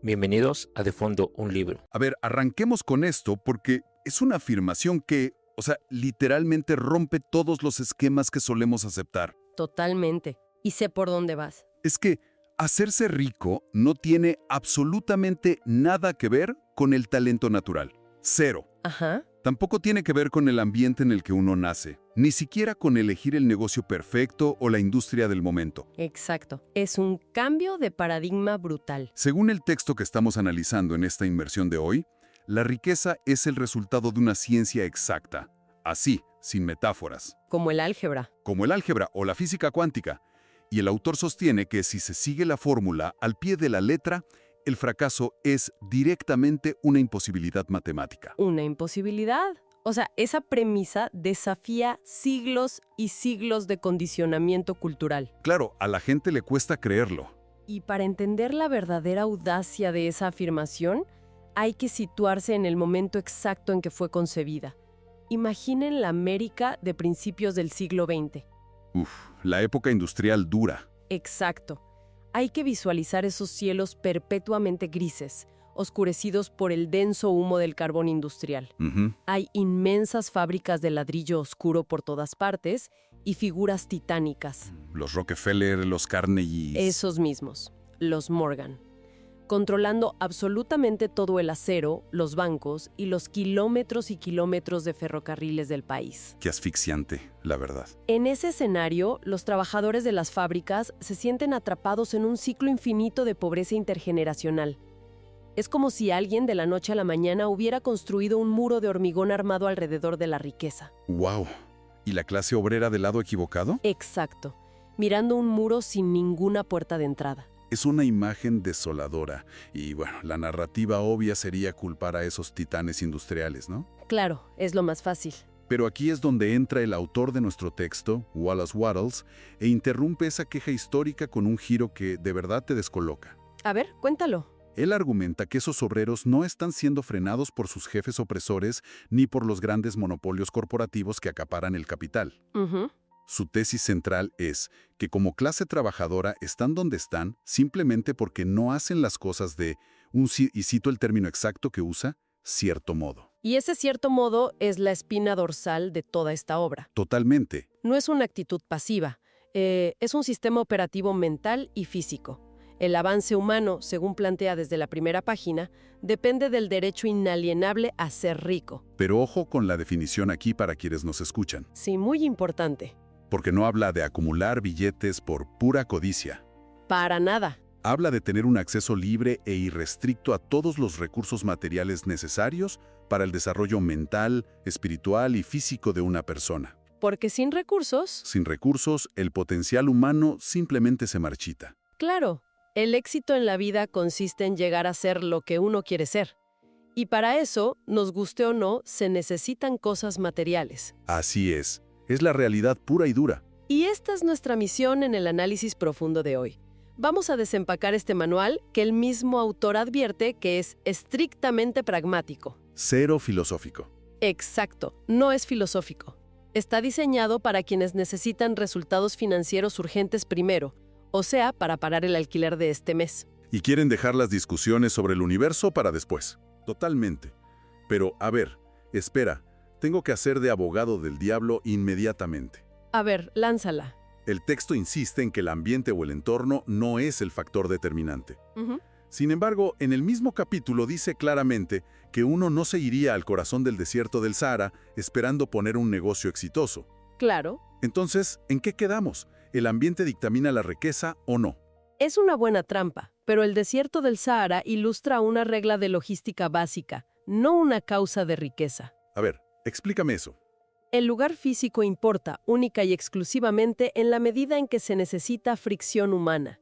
Bienvenidos a De Fondo un Libro. A ver, arranquemos con esto porque es una afirmación que, literalmente rompe todos los esquemas que solemos aceptar. Totalmente. Y sé por dónde vas. Es que hacerse rico no tiene absolutamente nada que ver con el talento natural. Cero. Ajá. Tampoco tiene que ver con el ambiente en el que uno nace, ni siquiera con elegir el negocio perfecto o la industria del momento. Exacto. Es un cambio de paradigma brutal. Según el texto que estamos analizando en esta inmersión de hoy, la riqueza es el resultado de una ciencia exacta, así, sin metáforas, Como el álgebra. como el álgebra o la física cuántica. Y el autor sostiene que si se sigue la fórmula al pie de la letra, el fracaso es directamente una imposibilidad matemática. Una imposibilidad. O sea, esa premisa desafía siglos y siglos de condicionamiento cultural. Claro, a la gente le cuesta creerlo. Y para entender la verdadera audacia de esa afirmación, hay que situarse en el momento exacto en que fue concebida. Imaginen la América de principios del siglo XX. La época industrial dura. Exacto. Hay que visualizar esos cielos perpetuamente grises, oscurecidos por el denso humo del carbón industrial. Hay inmensas fábricas de ladrillo oscuro por todas partes y figuras titánicas. Los Rockefeller, los Carnegie. Esos mismos, los Morgan. Controlando absolutamente todo el acero, los bancos y los kilómetros y kilómetros de ferrocarriles del país. Qué asfixiante, la verdad. En ese escenario, los trabajadores de las fábricas se sienten atrapados en un ciclo infinito de pobreza intergeneracional. Es como si alguien de la noche a la mañana hubiera construido un muro de hormigón armado alrededor de la riqueza. ¡Wow! ¿Y la clase obrera del lado equivocado? Exacto, mirando un muro sin ninguna puerta de entrada. Es una imagen desoladora. Y la narrativa obvia sería culpar a esos titanes industriales, ¿no? Claro, es lo más fácil. Pero aquí es donde entra el autor de nuestro texto, Wallace Wattles, e interrumpe esa queja histórica con un giro que de verdad te descoloca. A ver, cuéntalo. Él argumenta que esos obreros no están siendo frenados por sus jefes opresores ni por los grandes monopolios corporativos que acaparan el capital. Su tesis central es que como clase trabajadora están donde están simplemente porque no hacen las cosas de, y cito el término exacto que usa, cierto modo. Y ese cierto modo es la espina dorsal de toda esta obra. Totalmente. No es una actitud pasiva, es un sistema operativo mental y físico. El avance humano, según plantea desde la primera página, depende del derecho inalienable a ser rico. Pero ojo con la definición aquí para quienes nos escuchan. Sí, muy importante. Porque no habla de acumular billetes por pura codicia. Para nada. Habla de tener un acceso libre e irrestricto a todos los recursos materiales necesarios para el desarrollo mental, espiritual y físico de una persona. Porque sin recursos... Sin recursos, el potencial humano simplemente se marchita. Claro, el éxito en la vida consiste en llegar a ser lo que uno quiere ser. Y para eso, nos guste o no, se necesitan cosas materiales. Así es la realidad pura y dura. Y esta es nuestra misión en el análisis profundo de hoy. Vamos a desempacar este manual que el mismo autor advierte que es estrictamente pragmático. Cero filosófico. Exacto, no es filosófico. Está diseñado para quienes necesitan resultados financieros urgentes primero, o sea, para pagar el alquiler de este mes. Y quieren dejar las discusiones sobre el universo para después. Totalmente. Pero, a ver, espera, tengo que hacer de abogado del diablo inmediatamente. A ver, lánzala. El texto insiste en que el ambiente o el entorno no es el factor determinante. Sin embargo, en el mismo capítulo dice claramente que uno no se iría al corazón del desierto del Sahara esperando poner un negocio exitoso. Claro. Entonces, ¿en qué quedamos? ¿El ambiente dictamina la riqueza o no? Es una buena trampa, pero el desierto del Sahara ilustra una regla de logística básica, no una causa de riqueza. A ver, explícame eso. El lugar físico importa única y exclusivamente en la medida en que se necesita fricción humana.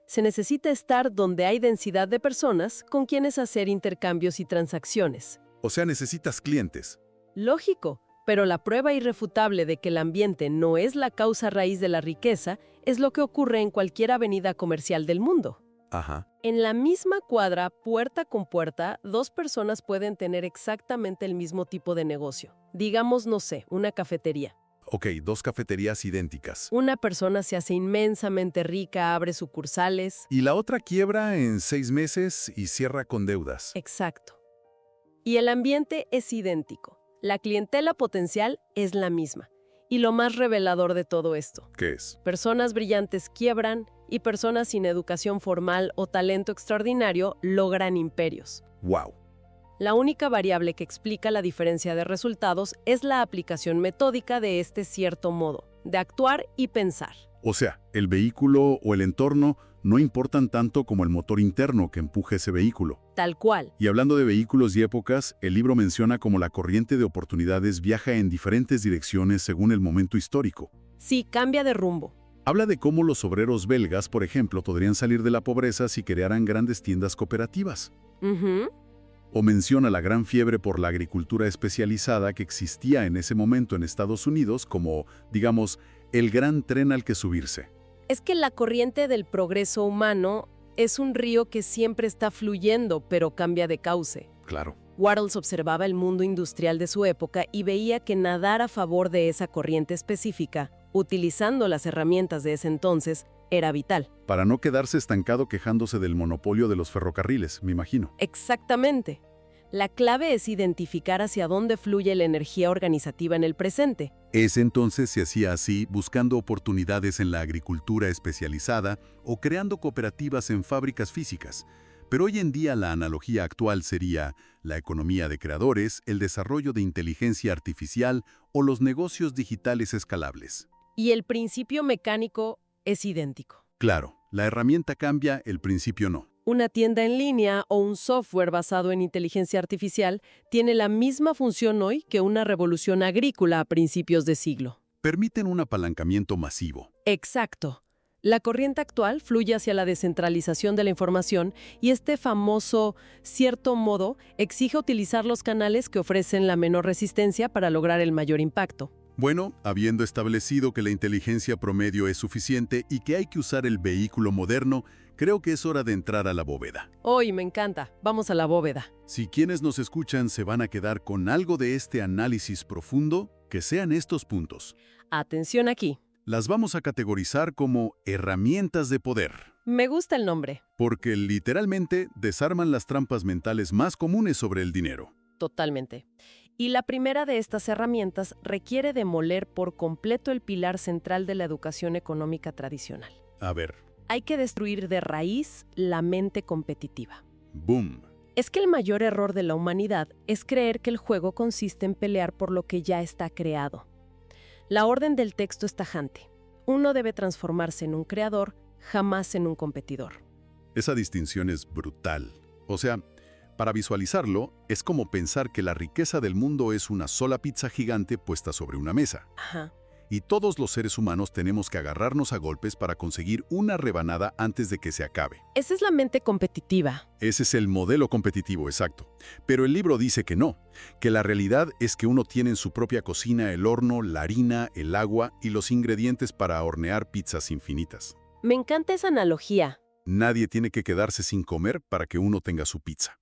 Se necesita estar donde hay densidad de personas con quienes hacer intercambios y transacciones. O sea, necesitas clientes. Lógico, pero la prueba irrefutable de que el ambiente no es la causa raíz de la riqueza es lo que ocurre en cualquier avenida comercial del mundo. Ajá. En la misma cuadra, puerta con puerta, dos personas pueden tener exactamente el mismo tipo de negocio. Digamos, no sé, una cafetería. Ok, dos cafeterías idénticas. Una persona se hace inmensamente rica, abre sucursales. Y la otra quiebra en 6 meses y cierra con deudas. Exacto. Y el ambiente es idéntico. La clientela potencial es la misma. Y lo más revelador de todo esto: ¿Qué es? personas brillantes quiebran y personas sin educación formal o talento extraordinario logran imperios. ¡Wow! La única variable que explica la diferencia de resultados es la aplicación metódica de este cierto modo de actuar y pensar. O sea, el vehículo o el entorno no importan tanto como el motor interno que empuje ese vehículo. Tal cual. Y hablando de vehículos y épocas, el libro menciona cómo la corriente de oportunidades viaja en diferentes direcciones según el momento histórico. Sí, cambia de rumbo. Habla de cómo los obreros belgas, por ejemplo, podrían salir de la pobreza si crearan grandes tiendas cooperativas. Ujú. O menciona la gran fiebre por la agricultura especializada que existía en ese momento en Estados Unidos como, digamos, el gran tren al que subirse. Es que la corriente del progreso humano es un río que siempre está fluyendo, pero cambia de cauce. Claro. Wattles observaba el mundo industrial de su época y veía que nadar a favor de esa corriente específica, utilizando las herramientas de ese entonces, era vital. Para no quedarse estancado quejándose del monopolio de los ferrocarriles, me imagino. Exactamente. La clave es identificar hacia dónde fluye la energía organizativa en el presente. Ese entonces se hacía así, buscando oportunidades en la agricultura especializada o creando cooperativas en fábricas físicas. Pero hoy en día la analogía actual sería la economía de creadores, el desarrollo de inteligencia artificial o los negocios digitales escalables. Y el principio mecánico es idéntico. Claro, la herramienta cambia, el principio no. Una tienda en línea o un software basado en inteligencia artificial tiene la misma función hoy que una revolución agrícola a principios de siglo. Permiten un apalancamiento masivo. Exacto. La corriente actual fluye hacia la descentralización de la información y este famoso cierto modo exige utilizar los canales que ofrecen la menor resistencia para lograr el mayor impacto. Bueno, habiendo establecido que la inteligencia promedio es suficiente y que hay que usar el vehículo moderno, creo que es hora de entrar a la bóveda. Hoy me encanta. Vamos a la bóveda. Si quienes nos escuchan se van a quedar con algo de este análisis profundo, que sean estos puntos. Atención aquí. Las vamos a categorizar como herramientas de poder, Me gusta el nombre. porque literalmente desarman las trampas mentales más comunes sobre el dinero. Totalmente. Y la primera de estas herramientas requiere demoler por completo el pilar central de la educación económica tradicional. A ver, Hay que destruir de raíz la mente competitiva. boom. Es que el mayor error de la humanidad es creer que el juego consiste en pelear por lo que ya está creado. La orden del texto es tajante. Uno debe transformarse en un creador, jamás en un competidor. Esa distinción es brutal. O sea, para visualizarlo, es como pensar que la riqueza del mundo es una sola pizza gigante puesta sobre una mesa. Ajá. Y todos los seres humanos tenemos que agarrarnos a golpes para conseguir una rebanada antes de que se acabe. Esa es la mente competitiva. Ese es el modelo competitivo, exacto. Pero el libro dice que no, que la realidad es que uno tiene en su propia cocina el horno, la harina, el agua y los ingredientes para hornear pizzas infinitas. Me encanta esa analogía. Nadie tiene que quedarse sin comer para que uno tenga su pizza.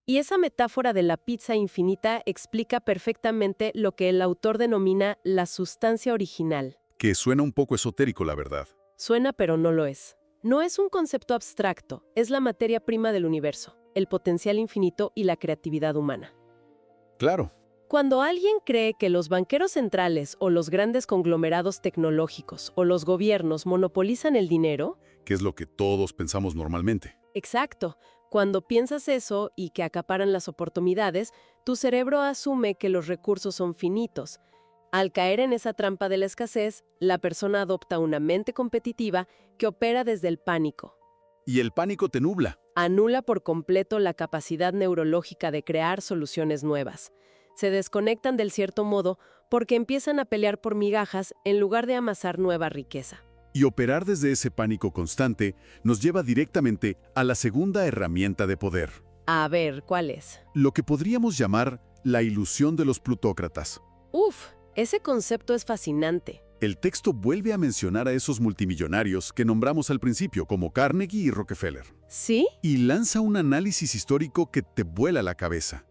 Y esa metáfora de la pizza infinita explica perfectamente lo que el autor denomina la sustancia original. Que suena un poco esotérico, la verdad. Suena, pero no lo es. No es un concepto abstracto, es la materia prima del universo, el potencial infinito y la creatividad humana. Claro. Cuando alguien cree que los banqueros centrales o los grandes conglomerados tecnológicos o los gobiernos monopolizan el dinero, Que es lo que todos pensamos normalmente. exacto, cuando piensas eso y que acaparan las oportunidades, tu cerebro asume que los recursos son finitos. Al caer en esa trampa de la escasez, la persona adopta una mente competitiva que opera desde el pánico. Y el pánico te nubla. Anula por completo la capacidad neurológica de crear soluciones nuevas. Se desconectan del cierto modo porque empiezan a pelear por migajas en lugar de amasar nueva riqueza. Y operar desde ese pánico constante nos lleva directamente a la segunda herramienta de poder. A ver, ¿cuál es? Lo que podríamos llamar la ilusión de los plutócratas. Uf, ese concepto es fascinante. El texto vuelve a mencionar a esos multimillonarios que nombramos al principio, como Carnegie y Rockefeller. ¿Sí? Y lanza un análisis histórico que te vuela la cabeza.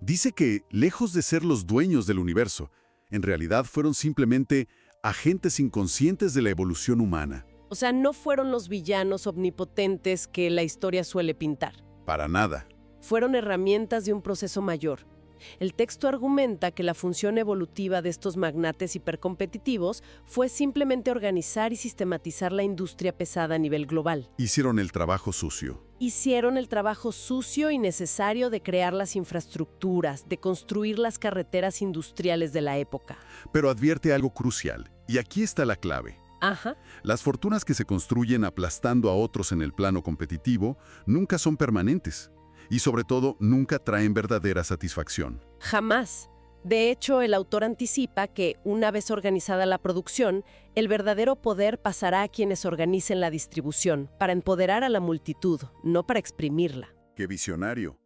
Dice que, lejos de ser los dueños del universo, En realidad fueron simplemente agentes inconscientes de la evolución humana. O sea, no fueron los villanos omnipotentes que la historia suele pintar. Para nada. Fueron herramientas de un proceso mayor. El texto argumenta que la función evolutiva de estos magnates hipercompetitivos fue simplemente organizar y sistematizar la industria pesada a nivel global. Hicieron el trabajo sucio. Hicieron el trabajo sucio y necesario de crear las infraestructuras, de construir las carreteras industriales de la época. Pero advierte algo crucial, y aquí está la clave. Ajá. Las fortunas que se construyen aplastando a otros en el plano competitivo nunca son permanentes. Y sobre todo, nunca traen verdadera satisfacción. Jamás. De hecho, el autor anticipa que, una vez organizada la producción, el verdadero poder pasará a quienes organicen la distribución, para empoderar a la multitud, no para exprimirla. ¡Qué visionario!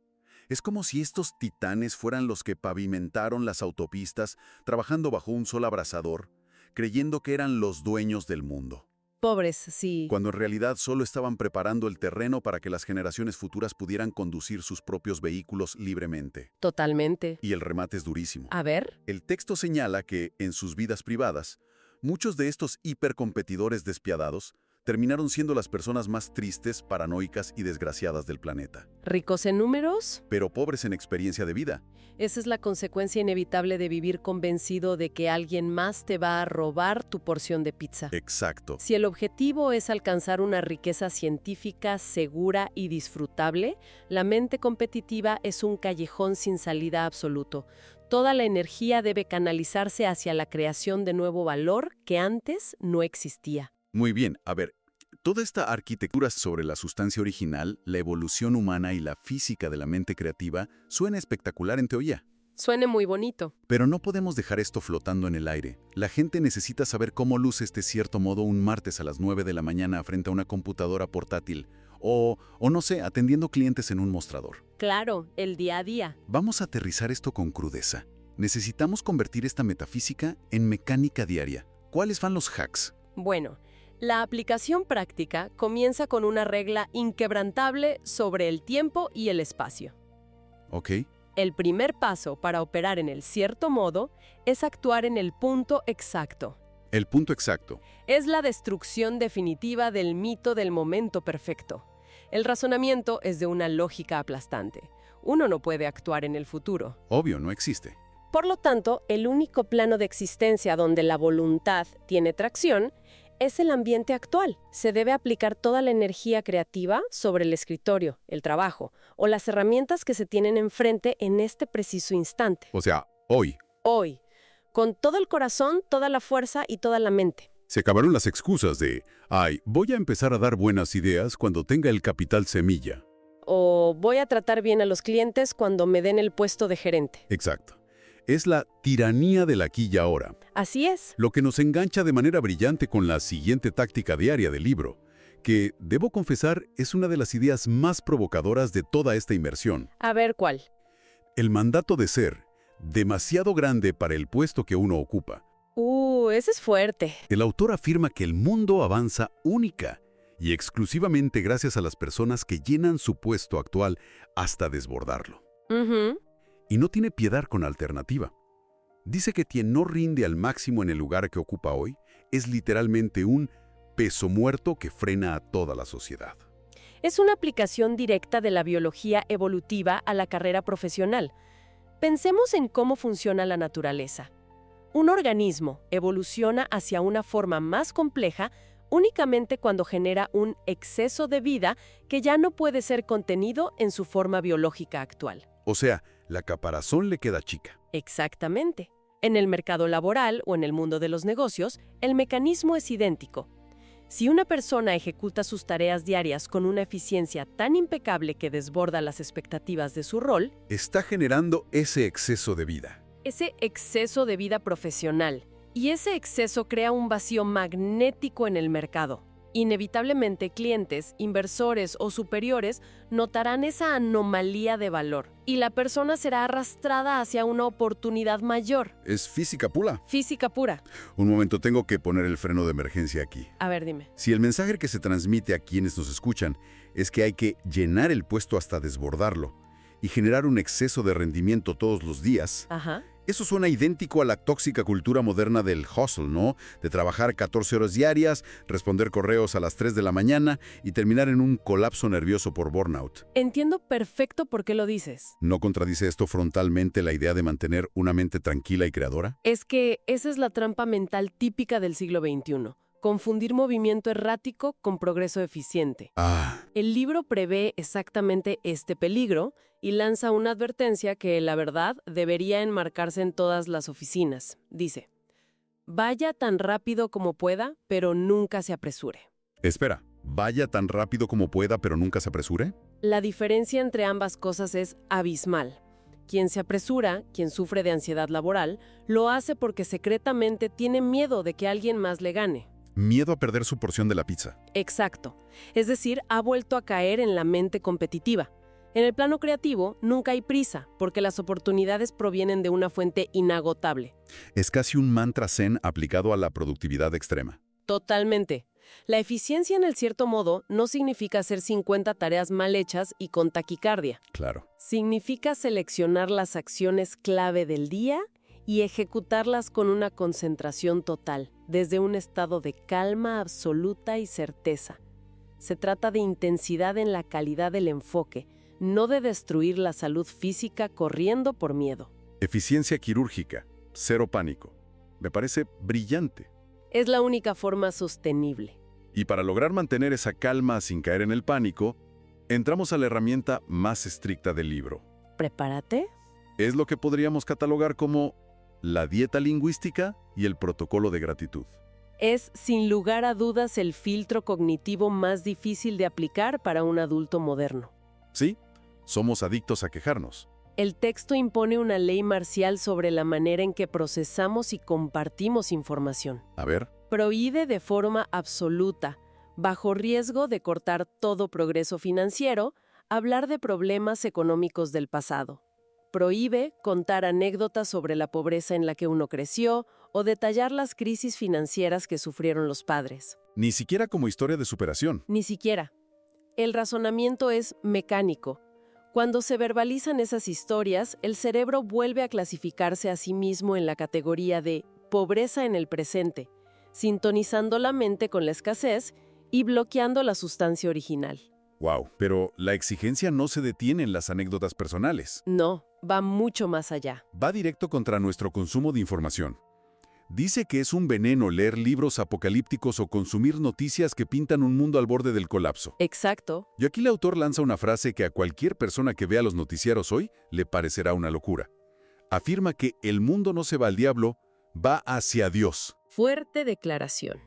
Es como si estos titanes fueran los que pavimentaron las autopistas, trabajando bajo un sol abrasador, creyendo que eran los dueños del mundo. Pobres, sí. Cuando en realidad solo estaban preparando el terreno para que las generaciones futuras pudieran conducir sus propios vehículos libremente. Totalmente. Y el remate es durísimo. A ver. El texto señala que, en sus vidas privadas, muchos de estos hipercompetidores despiadados terminaron siendo las personas más tristes, paranoicas y desgraciadas del planeta. ¿Ricos en números? Pero pobres en experiencia de vida. Esa es la consecuencia inevitable de vivir convencido de que alguien más te va a robar tu porción de pizza. Exacto. Si el objetivo es alcanzar una riqueza científica, segura y disfrutable, la mente competitiva es un callejón sin salida absoluto. Toda la energía debe canalizarse hacia la creación de nuevo valor que antes no existía. Muy bien, a ver, toda esta arquitectura sobre la sustancia original, la evolución humana y la física de la mente creativa suena espectacular en teoría. Suene muy bonito. Pero no podemos dejar esto flotando en el aire. La gente necesita saber cómo luce este cierto modo un martes a las 9 de la mañana frente a una computadora portátil o no sé, atendiendo clientes en un mostrador. Claro, el día a día. Vamos a aterrizar esto con crudeza. Necesitamos convertir esta metafísica en mecánica diaria. ¿Cuáles van los hacks? Bueno, la aplicación práctica comienza con una regla inquebrantable sobre el tiempo y el espacio. Ok. El primer paso para operar en el cierto modo es actuar en el punto exacto. El punto exacto. Es la destrucción definitiva del mito del momento perfecto. El razonamiento es de una lógica aplastante. Uno no puede actuar en el futuro. Obvio, no existe. Por lo tanto, el único plano de existencia donde la voluntad tiene tracción es el ambiente actual. Se debe aplicar toda la energía creativa sobre el escritorio, el trabajo, o las herramientas que se tienen enfrente en este preciso instante. O sea, hoy. Hoy, con todo el corazón, toda la fuerza y toda la mente. Se acabaron las excusas de, voy a empezar a dar buenas ideas cuando tenga el capital semilla. O voy a tratar bien a los clientes cuando me den el puesto de gerente. Exacto. Es la tiranía del aquí y ahora. Así es. Lo que nos engancha de manera brillante con la siguiente táctica diaria del libro, que, debo confesar, es una de las ideas más provocadoras de toda esta inmersión. A ver, ¿cuál? El mandato de ser demasiado grande para el puesto que uno ocupa. Ese es fuerte. El autor afirma que el mundo avanza única y exclusivamente gracias a las personas que llenan su puesto actual hasta desbordarlo. Y no tiene piedad con alternativa. Dice que quien no rinde al máximo en el lugar que ocupa hoy es literalmente un peso muerto que frena a toda la sociedad. Es una aplicación directa de la biología evolutiva a la carrera profesional. Pensemos en cómo funciona la naturaleza. Un organismo evoluciona hacia una forma más compleja únicamente cuando genera un exceso de vida que ya no puede ser contenido en su forma biológica actual. O sea, la caparazón le queda chica. Exactamente. En el mercado laboral o en el mundo de los negocios, el mecanismo es idéntico. Si una persona ejecuta sus tareas diarias con una eficiencia tan impecable que desborda las expectativas de su rol, está generando ese exceso de vida. Ese exceso de vida profesional. Y ese exceso crea un vacío magnético en el mercado. Inevitablemente, clientes, inversores o superiores notarán esa anomalía de valor y la persona será arrastrada hacia una oportunidad mayor. Es física pura. Física pura. Un momento, tengo que poner el freno de emergencia aquí. A ver, dime. Si el mensaje que se transmite a quienes nos escuchan es que hay que llenar el puesto hasta desbordarlo y generar un exceso de rendimiento todos los días, Eso suena idéntico a la tóxica cultura moderna del hustle, ¿no? De trabajar 14 horas diarias, responder correos a las 3 de la mañana y terminar en un colapso nervioso por burnout. Entiendo perfecto por qué lo dices. ¿No contradice esto frontalmente la idea de mantener una mente tranquila y creadora? Es que esa es la trampa mental típica del siglo XXI. Confundir movimiento errático con progreso eficiente. El libro prevé exactamente este peligro y lanza una advertencia que, la verdad, debería enmarcarse en todas las oficinas. Dice, vaya tan rápido como pueda, pero nunca se apresure. Espera, ¿vaya tan rápido como pueda, pero nunca se apresure? La diferencia entre ambas cosas es abismal. Quien se apresura, quien sufre de ansiedad laboral, lo hace porque secretamente tiene miedo de que alguien más le gane. Miedo a perder su porción de la pizza. Exacto. Es decir, ha vuelto a caer en la mente competitiva. En el plano creativo, nunca hay prisa, porque las oportunidades provienen de una fuente inagotable. Es casi un mantra zen aplicado a la productividad extrema. Totalmente. La eficiencia, en el cierto modo, no significa hacer 50 tareas mal hechas y con taquicardia. Claro. Significa seleccionar las acciones clave del día y ejecutarlas con una concentración total, desde un estado de calma absoluta y certeza. Se trata de intensidad en la calidad del enfoque, no de destruir la salud física corriendo por miedo. Eficiencia quirúrgica, cero pánico. Me parece brillante. Es la única forma sostenible. Y para lograr mantener esa calma sin caer en el pánico, entramos a la herramienta más estricta del libro. ¿Prepárate? Es lo que podríamos catalogar como la dieta lingüística y el protocolo de gratitud. Es, sin lugar a dudas, el filtro cognitivo más difícil de aplicar para un adulto moderno. Sí, somos adictos a quejarnos. El texto impone una ley marcial sobre la manera en que procesamos y compartimos información. A ver. Prohíbe de forma absoluta, bajo riesgo de cortar todo progreso financiero, hablar de problemas económicos del pasado. Prohíbe contar anécdotas sobre la pobreza en la que uno creció o detallar las crisis financieras que sufrieron los padres. Ni siquiera como historia de superación. Ni siquiera. El razonamiento es mecánico. Cuando se verbalizan esas historias, el cerebro vuelve a clasificarse a sí mismo en la categoría de pobreza en el presente, sintonizando la mente con la escasez y bloqueando la sustancia original. Wow, pero la exigencia no se detiene en las anécdotas personales. No, va mucho más allá. Va directo contra nuestro consumo de información. Dice que es un veneno leer libros apocalípticos o consumir noticias que pintan un mundo al borde del colapso. Exacto. Y aquí el autor lanza una frase que a cualquier persona que vea los noticiarios hoy le parecerá una locura. Afirma que el mundo no se va al diablo, va hacia Dios. Fuerte declaración.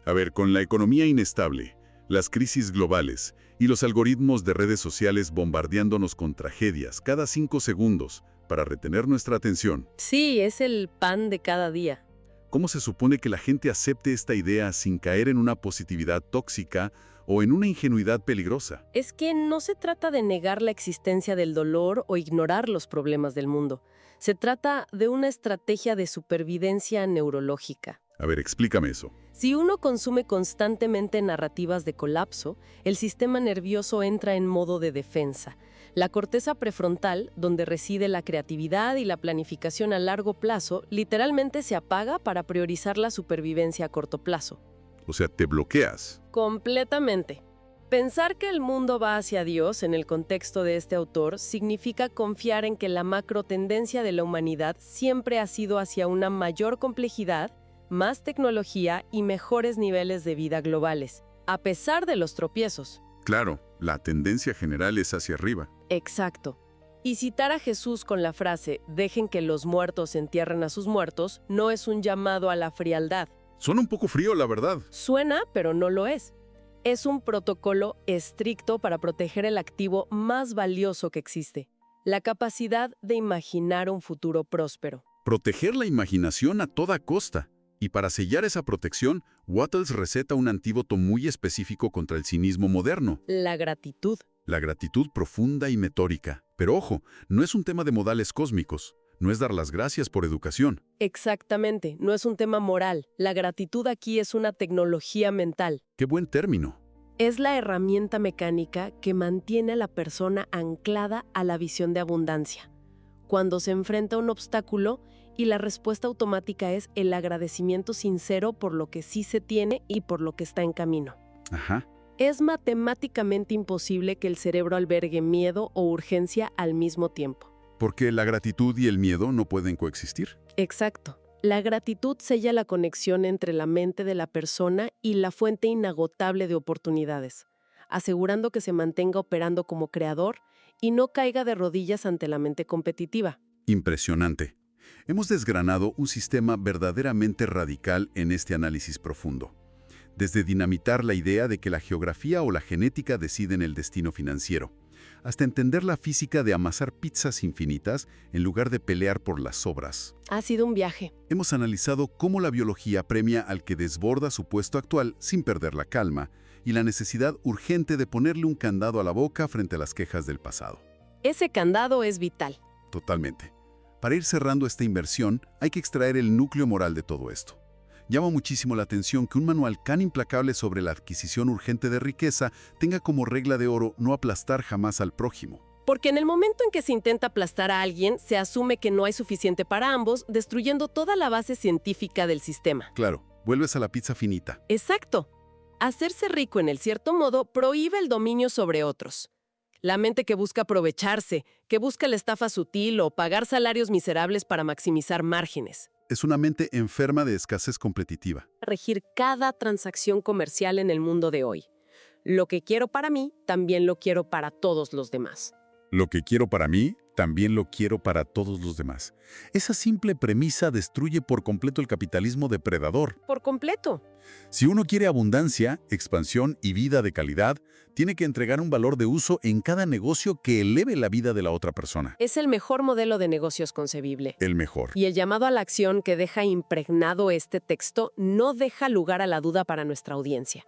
A ver, con la economía inestable, las crisis globales y los algoritmos de redes sociales bombardeándonos con tragedias cada 5 segundos para retener nuestra atención. Sí, es el pan de cada día. ¿Cómo se supone que la gente acepte esta idea sin caer en una positividad tóxica o en una ingenuidad peligrosa? Es que no se trata de negar la existencia del dolor o ignorar los problemas del mundo. Se trata de una estrategia de supervivencia neurológica. A ver, explícame eso. Si uno consume constantemente narrativas de colapso, el sistema nervioso entra en modo de defensa. La corteza prefrontal, donde reside la creatividad y la planificación a largo plazo, literalmente se apaga para priorizar la supervivencia a corto plazo. O sea, te bloqueas. Completamente. Pensar que el mundo va hacia Dios, en el contexto de este autor, significa confiar en que la macro tendencia de la humanidad siempre ha sido hacia una mayor complejidad, más tecnología y mejores niveles de vida globales, a pesar de los tropiezos. Claro, la tendencia general es hacia arriba. Exacto. Y citar a Jesús con la frase «dejen que los muertos entierren a sus muertos» no es un llamado a la frialdad. Suena un poco frío, la verdad. Suena, pero no lo es. Es un protocolo estricto para proteger el activo más valioso que existe, la capacidad de imaginar un futuro próspero. Proteger la imaginación a toda costa. Y para sellar esa protección, Wattles receta un antídoto muy específico contra el cinismo moderno. La gratitud. La gratitud profunda y metódica. Pero ojo, no es un tema de modales cósmicos. No es dar las gracias por educación. Exactamente, no es un tema moral. La gratitud aquí es una tecnología mental. ¡Qué buen término! Es la herramienta mecánica que mantiene a la persona anclada a la visión de abundancia. cuando se enfrenta a un obstáculo y la respuesta automática es el agradecimiento sincero por lo que sí se tiene y por lo que está en camino. Ajá. Es matemáticamente imposible que el cerebro albergue miedo o urgencia al mismo tiempo. Porque la gratitud y el miedo no pueden coexistir. Exacto. La gratitud sella la conexión entre la mente de la persona y la fuente inagotable de oportunidades, asegurando que se mantenga operando como creador y no caiga de rodillas ante la mente competitiva. Impresionante. Hemos desgranado un sistema verdaderamente radical en este análisis profundo. Desde dinamitar la idea de que la geografía o la genética deciden el destino financiero, hasta entender la física de amasar pizzas infinitas en lugar de pelear por las sobras. Ha sido un viaje. Hemos analizado cómo la biología premia al que desborda su puesto actual sin perder la calma y la necesidad urgente de ponerle un candado a la boca frente a las quejas del pasado. Ese candado es vital. Totalmente. Para ir cerrando esta inversión, hay que extraer el núcleo moral de todo esto. Llama muchísimo la atención que un manual tan implacable sobre la adquisición urgente de riqueza tenga como regla de oro no aplastar jamás al prójimo. Porque en el momento en que se intenta aplastar a alguien, se asume que no hay suficiente para ambos, destruyendo toda la base científica del sistema. Claro, vuelves a la pizza finita. Exacto. Hacerse rico en el cierto modo prohíbe el dominio sobre otros. La mente que busca aprovecharse, que busca la estafa sutil o pagar salarios miserables para maximizar márgenes. Es una mente enferma de escasez competitiva. Regir cada transacción comercial en el mundo de hoy. Lo que quiero para mí, también lo quiero para todos los demás. Lo que quiero para mí, también lo quiero para todos los demás. Esa simple premisa destruye por completo el capitalismo depredador. Por completo. Si uno quiere abundancia, expansión y vida de calidad, tiene que entregar un valor de uso en cada negocio que eleve la vida de la otra persona. Es el mejor modelo de negocios concebible. El mejor. Y el llamado a la acción que deja impregnado este texto no deja lugar a la duda para nuestra audiencia.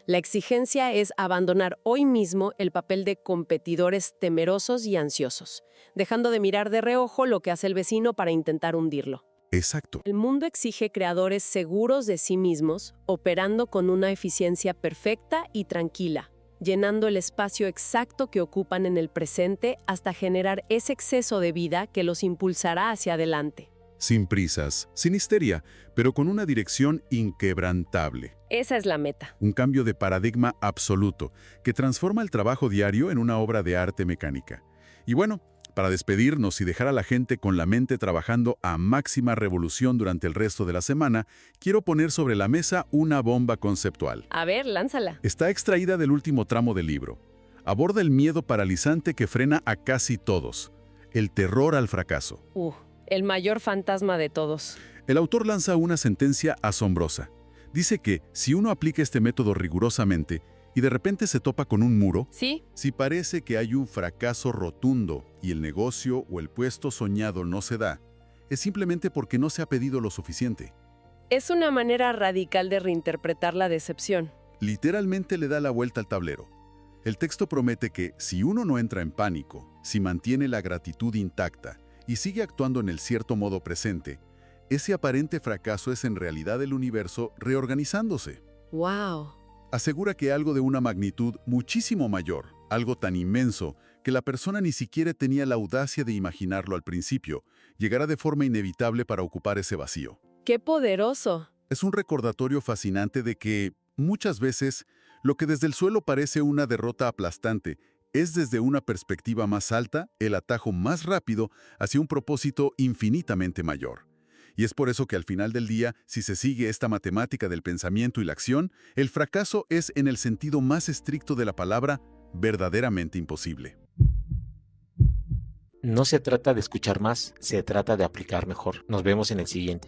La exigencia es abandonar hoy mismo el papel de competidores temerosos y ansiosos, dejando de mirar de reojo lo que hace el vecino para intentar hundirlo. Exacto. El mundo exige creadores seguros de sí mismos, operando con una eficiencia perfecta y tranquila, llenando el espacio exacto que ocupan en el presente hasta generar ese exceso de vida que los impulsará hacia adelante. Sin prisas, sin histeria, pero con una dirección inquebrantable. Esa es la meta. Un cambio de paradigma absoluto, que transforma el trabajo diario en una obra de arte mecánica. Y bueno, para despedirnos y dejar a la gente con la mente trabajando a máxima revolución durante el resto de la semana, quiero poner sobre la mesa una bomba conceptual. A ver, lánzala. Está extraída del último tramo del libro. Aborda el miedo paralizante que frena a casi todos. El terror al fracaso. El mayor fantasma de todos. El autor lanza una sentencia asombrosa. Dice que si uno aplica este método rigurosamente y de repente se topa con un muro, ¿Sí? si parece que hay un fracaso rotundo y el negocio o el puesto soñado no se da, es simplemente porque no se ha pedido lo suficiente. Es una manera radical de reinterpretar la decepción. Literalmente le da la vuelta al tablero. El texto promete que si uno no entra en pánico, si mantiene la gratitud intacta y sigue actuando en el cierto modo presente, ese aparente fracaso es en realidad el universo reorganizándose. ¡Wow! Asegura que algo de una magnitud muchísimo mayor, algo tan inmenso que la persona ni siquiera tenía la audacia de imaginarlo al principio, llegará de forma inevitable para ocupar ese vacío. ¡Qué poderoso! Es un recordatorio fascinante de que, muchas veces, lo que desde el suelo parece una derrota aplastante, es desde una perspectiva más alta el atajo más rápido hacia un propósito infinitamente mayor. Y es por eso que al final del día, si se sigue esta matemática del pensamiento y la acción, el fracaso es, en el sentido más estricto de la palabra, verdaderamente imposible. No se trata de escuchar más, se trata de aplicar mejor. Nos vemos en el siguiente.